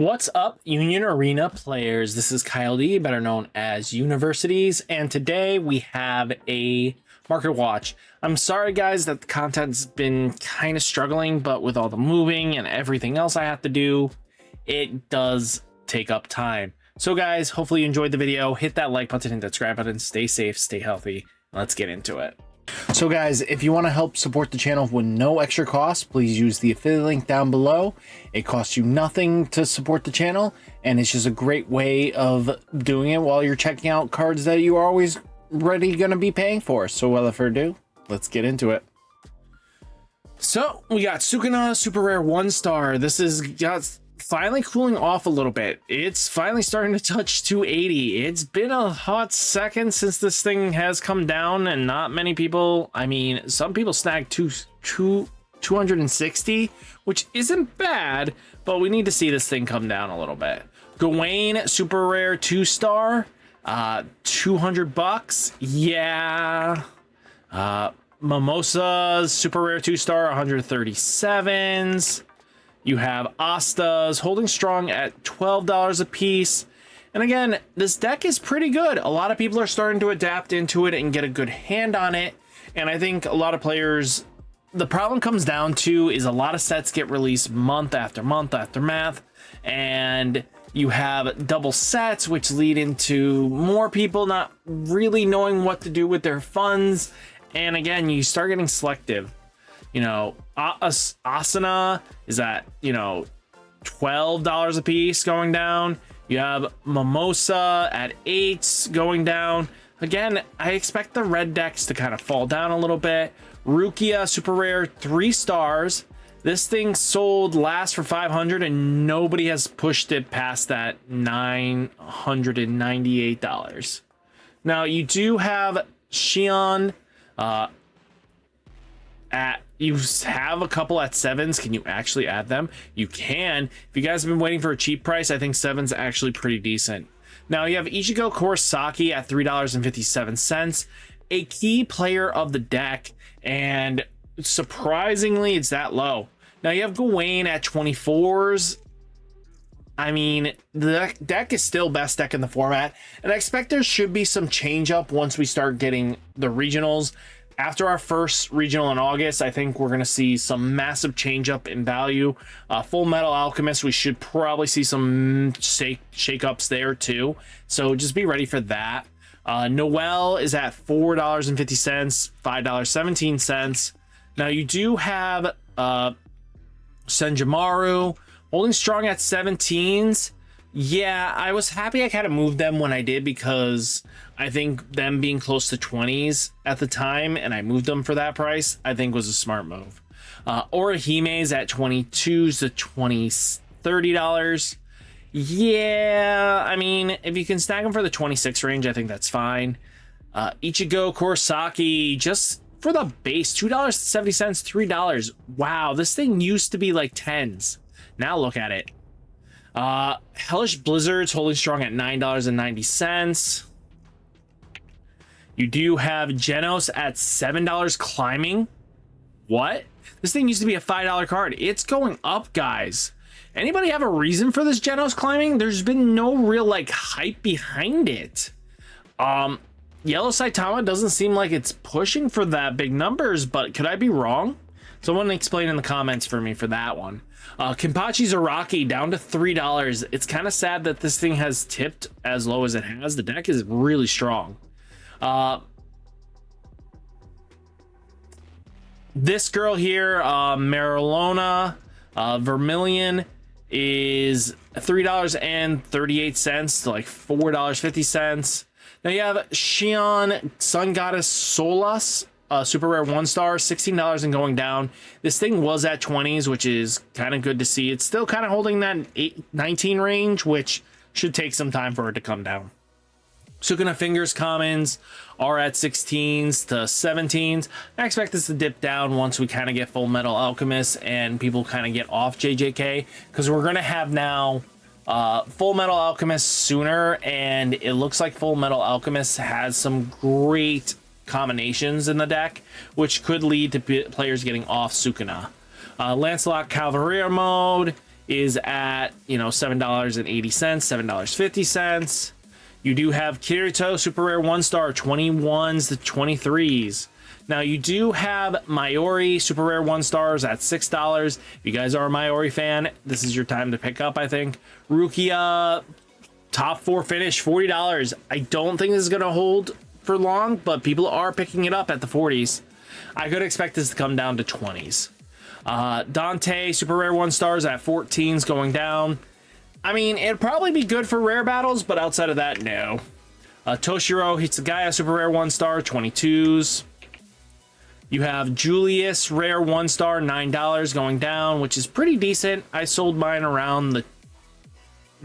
What's up, Union Arena players? This is Kyle D, better known as Universities, and today we have a market watch. I'm sorry, guys, that the content's been kind of struggling, but with all the moving and everything else I have to do, it does take up time. So, guys, hopefully you enjoyed the video. Hit that like button and subscribe button. Stay safe, stay healthy. Let's get into it. So guys, if you want to help support the channel with no extra cost, please use the affiliate link down below. It costs you nothing to support the channel, and it's just a great way of doing it while you're checking out cards that you are always ready going to be paying for. So without further ado, let's get into it. So we got Sukuna Super Rare 1-star. This is finally cooling off a little bit. It's finally starting to touch 280. It's been a hot second since this thing has come down, and not many people, I mean, some people snagged 260, which isn't bad, but we need to see this thing come down a little bit. Gawain Super Rare 2-star, 200 bucks. Yeah. Mimosa's Super Rare 2-star, 137s. You have Asta's holding strong at $12 a piece. And again, this deck is pretty good. A lot of people are starting to adapt into it and get a good hand on it. And I think a lot of players, the problem comes down to is a lot of sets get released month after month after month. And you have double sets, which lead into more people not really knowing what to do with their funds. And again, you start getting selective. You know, Asana is at, you know, $12 a piece going down. You have Mimosa at 8 going down. Again, I expect the red decks to kind of fall down a little bit. Rukia Super Rare 3 stars. This thing sold last for 500 and nobody has pushed it past that $998. Now you do have Shion you have a couple at 7s. Can you actually add them? You can. If you guys have been waiting for a cheap price, I think 7's actually pretty decent. Now you have Ichigo Kurosaki at $3.57, a key player of the deck, and surprisingly, it's that low. Now you have Gawain at 24s. I mean, the deck is still best deck in the format, and I expect there should be some change up once we start getting the regionals. After our first regional in August, I think we're going to see some massive change up in value. Full Metal Alchemist, we should probably see some shake-ups there too. So just be ready for that. Noel is at $4.50, $5.17. Now you do have Senjimaru holding strong at 17s. Yeah, I was happy I kind of moved them when I did because I think them being close to 20s at the time and I moved them for that price, I think was a smart move. Orihime's at 22s to $30. Yeah, I mean, if you can snag them for the 26 range, I think that's fine. Ichigo Kurosaki, just for the base, $2.70, $3. Wow, this thing used to be like 10s. Now look at it. Hellish Blizzards holding strong at $9.90. You do have Genos at $7 climbing. What? This thing used to be a $5 card. It's going up, guys. Anybody have a reason for this Genos climbing? There's been no real like hype behind it. Yellow Saitama doesn't seem like it's pushing for that big numbers, but could I be wrong? Someone explain in the comments for me for that one. Kenpachi Zaraki down to $3. It's kind of sad that this thing has tipped as low as it has. The deck is really strong. This girl here, Marilona Vermilion, is $3.38 to like $4.50. Now you have Shion Sun Goddess Solas. Super Rare 1-star, $16 and going down. This thing was at 20s, which is kind of good to see. It's still kind of holding that 19 range, which should take some time for it to come down. Sukuna Fingers commons are at 16s to 17s. I expect this to dip down once we kind of get Full Metal Alchemist and people kind of get off JJK, because we're going to have now Full Metal Alchemist sooner, and it looks like Full Metal Alchemist has some great combinations in the deck, which could lead to players getting off Sukuna. Lancelot Cavalier mode is at, you know, $7.80, $7.50. You do have Kirito Super Rare 1-star 21s to 23s. Now you do have Mayuri Super Rare 1-stars at $6. If you guys are a Mayuri fan, this is your time to pick up, I think. Rukia top 4 finish, $40. I don't think this is going to hold for long, but people are picking it up at the 40s. I could expect this to come down to 20s. Dante Super Rare 1-stars at 14s going down. I mean, it'd probably be good for rare battles, but outside of that, no. Toshiro Hitsugaya Super Rare 1-star 22s. You have Julius Rare 1-star $9 going down, which is pretty decent. I sold mine around the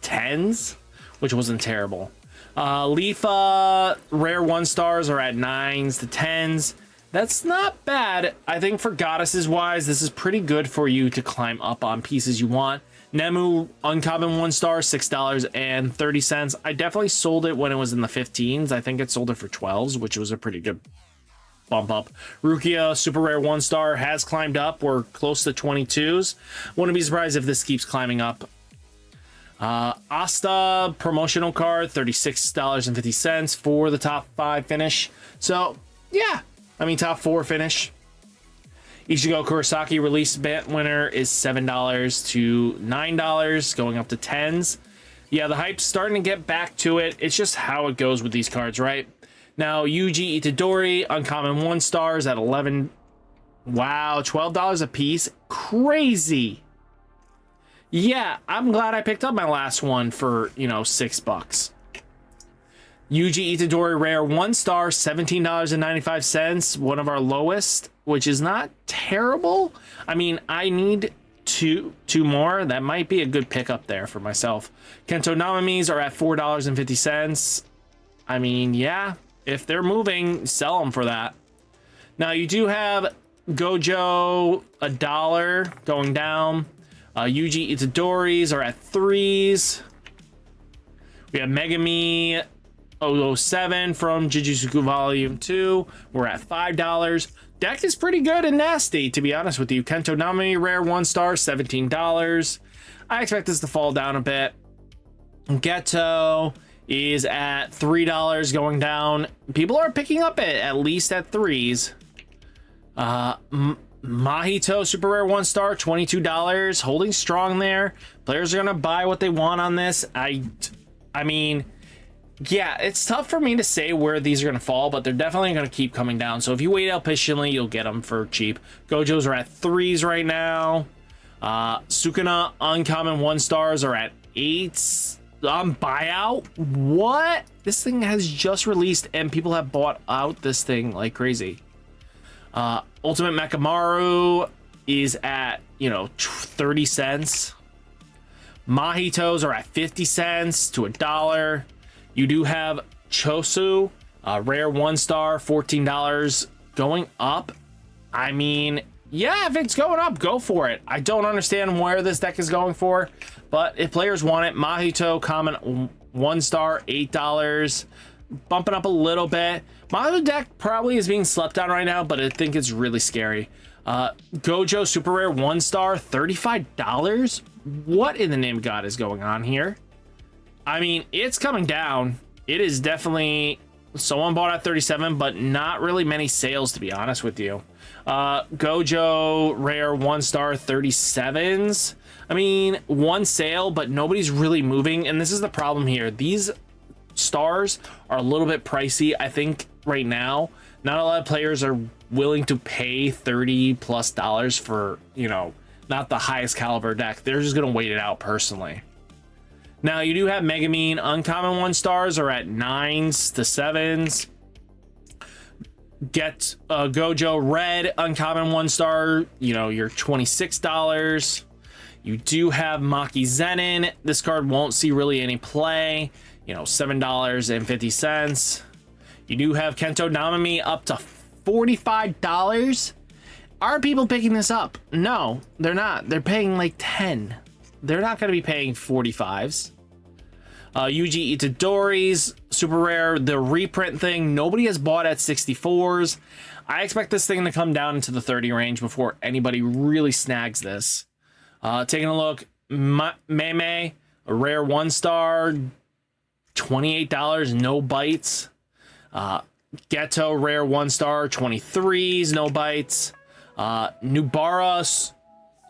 10s, which wasn't terrible. Lifa Rare 1-stars are at 9s to 10s. That's not bad. I think for goddesses wise, this is pretty good for you to climb up on pieces you want. Nemu Uncommon 1-star, $6.30. I definitely sold it when it was in the 15s. I think it sold it for 12s, which was a pretty good bump up. Rukia Super Rare 1-star has climbed up. We're close to 22s. Wouldn't be surprised if this keeps climbing up. Asta promotional card, $36.50 for the top 5 finish. So, yeah. I mean, top 4 finish. Ichigo Kurosaki release band winner is $7 to $9, going up to 10s. Yeah, the hype's starting to get back to it. It's just how it goes with these cards, right? Now, Yuji Itadori, uncommon 1-stars at 11. Wow, $12 a piece. Crazy. Yeah, I'm glad I picked up my last one for, you know, $6. Yuji Itadori Rare 1-star, $17.95, one of our lowest, which is not terrible. I mean, I need two more. That might be a good pickup there for myself. Kento Namamis are at $4.50. I mean, yeah, if they're moving, sell them for that. Now, you do have Gojo, $1 going down. Yuji Itadoris are at 3s. We have Megami 007 from Jujutsu Volume 2. We're at $5. Deck is pretty good and nasty, to be honest with you. Kento Nami Rare 1-star, $17. I expect this to fall down a bit. Geto is at $3 going down. People are picking up it, at least at 3s. Mahito Super Rare 1-star, $22. Holding strong there. Players are going to buy what they want on this. I mean... yeah, it's tough for me to say where these are going to fall, but they're definitely going to keep coming down. So if you wait out patiently, you'll get them for cheap. Gojos are at 3s right now. Sukuna Uncommon 1-stars are at 8s. Buyout? What? This thing has just released and people have bought out this thing like crazy. Ultimate Mechamaru is at, you know, 30 cents. Mahitos are at 50 cents to $1. You do have Chosu, rare 1-star, $14 going up. I mean, yeah, if it's going up, go for it. I don't understand where this deck is going for, but if players want it, Mahito common 1-star, $8, bumping up a little bit. Mahito deck probably is being slept on right now, but I think it's really scary. Gojo super rare 1-star, $35. What in the name of God is going on here? I mean, it's coming down. It is definitely... someone bought at 37, but not really many sales, to be honest with you. Gojo rare 1-star 37s. I mean, one sale, but nobody's really moving. And this is the problem here. These stars are a little bit pricey, I think, right now. Not a lot of players are willing to pay $30+ for, you know, not the highest caliber deck. They're just going to wait it out personally. Now, you do have Megamine uncommon 1-stars are at 9s to 7s. Get Gojo red uncommon 1-star, you know, you're $26. You do have Maki Zenin. This card won't see really any play, you know, $7.50. You do have Kento Namami up to $45. Are people picking this up? No, they're not. They're paying like 10. They're not going to be paying 45s. Yuji Itadori's super rare, the reprint thing, nobody has bought at 64s. I expect this thing to come down into the 30 range before anybody really snags this. Taking a look, Meme, a rare 1-star, $28, no bites. Ghetto, rare 1-star, 23s, no bites. Nubara,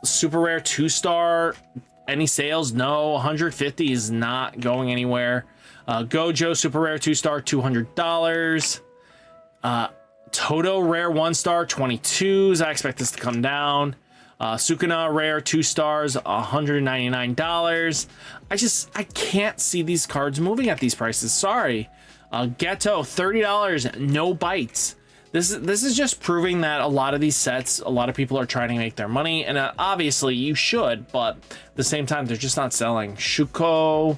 super rare 2-star, any sales? No. 150 is not going anywhere. Gojo, super rare 2-star, $200. Toto, rare 1-star, 22s. I expect this to come down. Sukuna, rare 2 stars, $199. I can't see these cards moving at these prices. Sorry. Ghetto, $30, no bites. This is just proving that a lot of these sets, a lot of people are trying to make their money, and obviously you should, but at the same time, they're just not selling. Shuko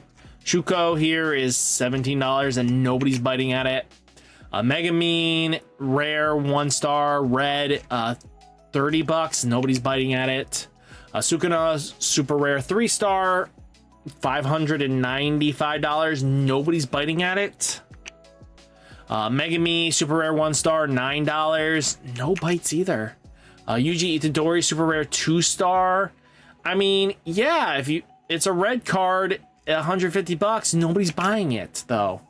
here is $17 and nobody's biting at it. Megamine, rare 1-star, red, $30, nobody's biting at it. Sukuna, super rare 3-star, $595, nobody's biting at it. Megami, super rare 1-star, $9, no bites either. Yuji Itadori, super rare 2-star. I mean, yeah, it's a red card, $150, nobody's buying it though.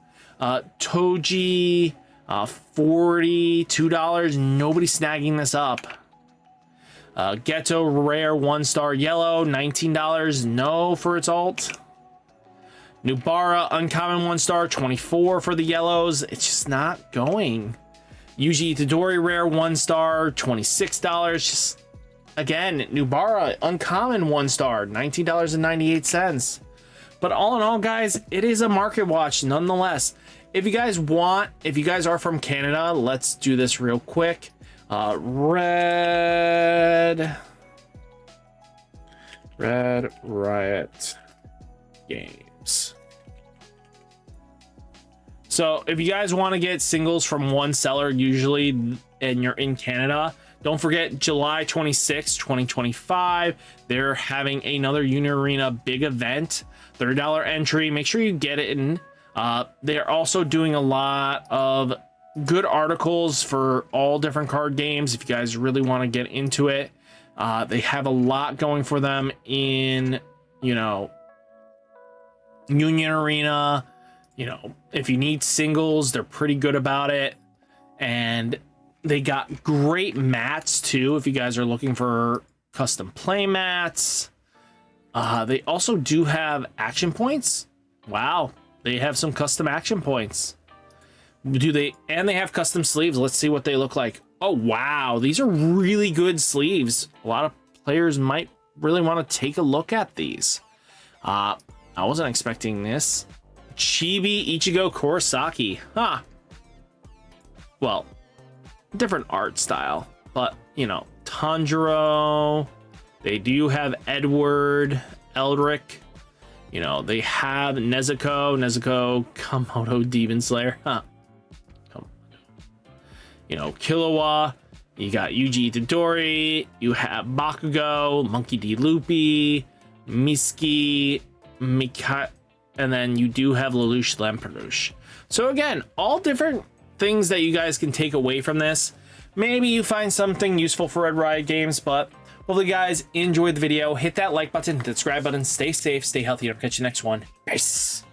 Toji, $42, nobody's snagging this up. Ghetto, rare 1-star yellow, $19, no for its alt. Nubara, uncommon 1-star, $24 for the yellows. It's just not going. Yuji Itadori, rare 1-star, $26. Just, again, Nubara, uncommon 1-star, $19.98. But all in all, guys, it is a market watch nonetheless. If you guys are from Canada, let's do this real quick. Red Riot Games. So if you guys want to get singles from one seller usually, and you're in Canada, don't forget July 26, 2025, they're having another Union Arena big event, $30 entry. Make sure you get it in. They're also doing a lot of good articles for all different card games if you guys really want to get into it. They have a lot going for them in, Union Arena. If you need singles, they're pretty good about it. And they got great mats too if you guys are looking for custom play mats. They also do have action points. Wow, they have some custom action points. And they have custom sleeves. Let's see what they look like. Oh, wow. These are really good sleeves. A lot of players might really want to take a look at these. I wasn't expecting this. Chibi Ichigo Kurosaki. Huh. Well, different art style. But, Tanjiro. They do have Edward, Eldrick. They have Nezuko Komodo Demon Slayer. Huh. Killua, you got Yuji Itadori, you have Bakugo, Monkey D. Loopy, Miski, Mika, and then you do have Lelouch Lamperouche. So again, all different things that you guys can take away from this. Maybe you find something useful for Red Riot Games, but hopefully you guys enjoyed the video. Hit that like button, hit the subscribe button, stay safe, stay healthy, and I'll catch you next one. Peace.